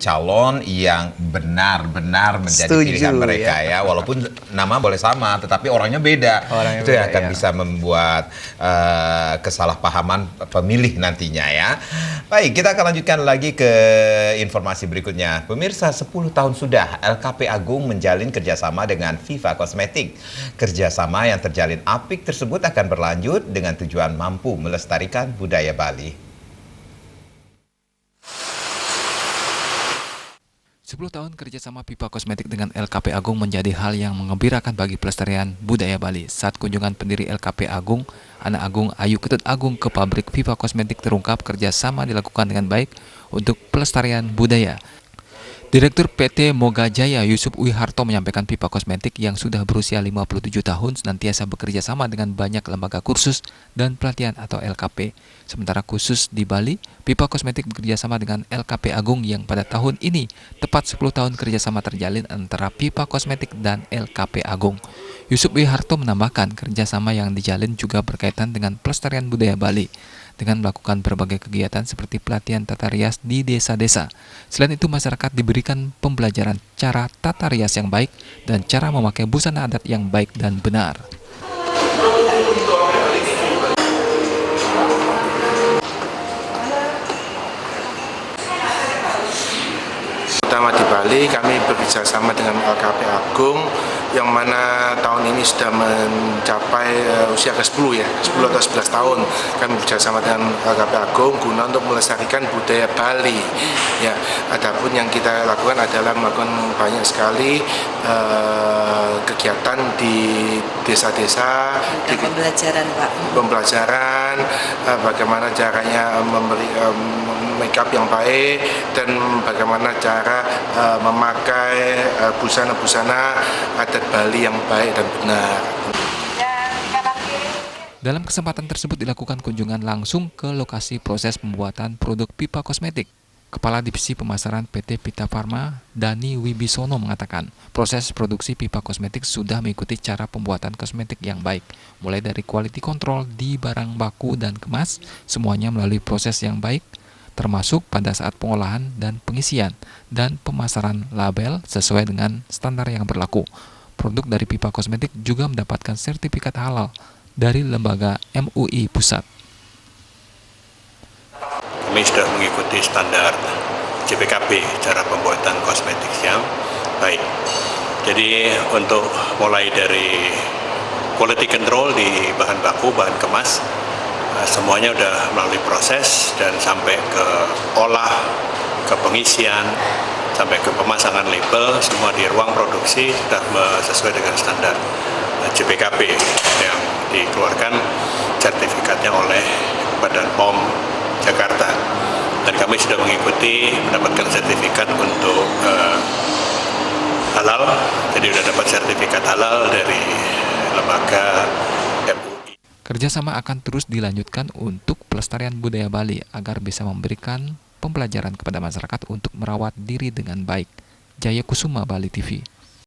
calon yang benar-benar menjadi pilihan mereka ya. Walaupun nama boleh sama, tetapi orangnya beda. Itu yang akan bisa membuat kesalahpahaman pemilih nantinya ya. Baik, kita akan lanjutkan lagi ke informasi berikutnya. Pemirsa, 10 tahun sudah LKP Agung menjalin kerjasama dengan Viva Kosmetik. Kerjasama yang terjalin apik tersebut akan berlanjut dengan tujuan mampu melestarikan budaya Bali. 10 tahun kerjasama Viva Kosmetik dengan LKP Agung menjadi hal yang mengembirakan bagi pelestarian budaya Bali. Saat kunjungan pendiri LKP Agung, Anak Agung Ayu Ketut Agung ke pabrik Viva Kosmetik terungkap kerjasama dilakukan dengan baik untuk pelestarian budaya. Direktur PT Moga Jaya Yusuf Wiharto menyampaikan Viva Kosmetik yang sudah berusia 57 tahun senantiasa bekerja sama dengan banyak lembaga kursus dan pelatihan atau LKP. Sementara khusus di Bali, Viva Kosmetik bekerja sama dengan LKP Agung yang pada tahun ini tepat 10 tahun kerjasama terjalin antara Viva Kosmetik dan LKP Agung. Yusuf Wiharto menambahkan kerjasama yang dijalin juga berkaitan dengan pelestarian budaya Bali dengan melakukan berbagai kegiatan seperti pelatihan tata rias di desa-desa. Selain itu, masyarakat diberikan pembelajaran cara tata rias yang baik dan cara memakai busana adat yang baik dan benar. Pertama di Bali, kami bekerja sama dengan LKP Agung yang mana tahun ini sudah mencapai usia ke-10 ya, 10 atau 11 tahun. Kami bekerja sama dengan LKP Agung guna untuk melestarikan budaya Bali. Ya, adapun yang kita lakukan adalah melakukan banyak sekali kegiatan di desa-desa, di pembelajaran, Pak. Pembelajaran bagaimana caranya memberi make up yang baik dan bagaimana cara memakai busana-busana adat Bali yang baik dan benar. Dalam kesempatan tersebut dilakukan kunjungan langsung ke lokasi proses pembuatan produk Viva Kosmetik. Kepala Divisi Pemasaran PT Vita Pharma, Dani Wibisono mengatakan, proses produksi Viva Kosmetik sudah mengikuti cara pembuatan kosmetik yang baik, mulai dari quality control di barang baku dan kemas, semuanya melalui proses yang baik, termasuk pada saat pengolahan dan pengisian dan pemasaran label sesuai dengan standar yang berlaku. Produk dari Viva Kosmetik juga mendapatkan sertifikat halal dari lembaga MUI Pusat. Kami sudah mengikuti standar JPKB cara pembuatan kosmetik yang baik. Jadi untuk mulai dari quality control di bahan baku, bahan kemas, semuanya sudah melalui proses dan sampai ke olah, ke pengisian, sampai ke pemasangan label, semua di ruang produksi sudah sesuai dengan standar JPKB yang dikeluarkan sertifikatnya oleh Badan POM Jakarta. Dan kami sudah mengikuti, mendapatkan sertifikat untuk halal, jadi sudah dapat sertifikat halal dari lembaga MUI. Kerjasama akan terus dilanjutkan untuk pelestarian budaya Bali agar bisa memberikan pembelajaran kepada masyarakat untuk merawat diri dengan baik. Jaya Kusuma, Bali TV.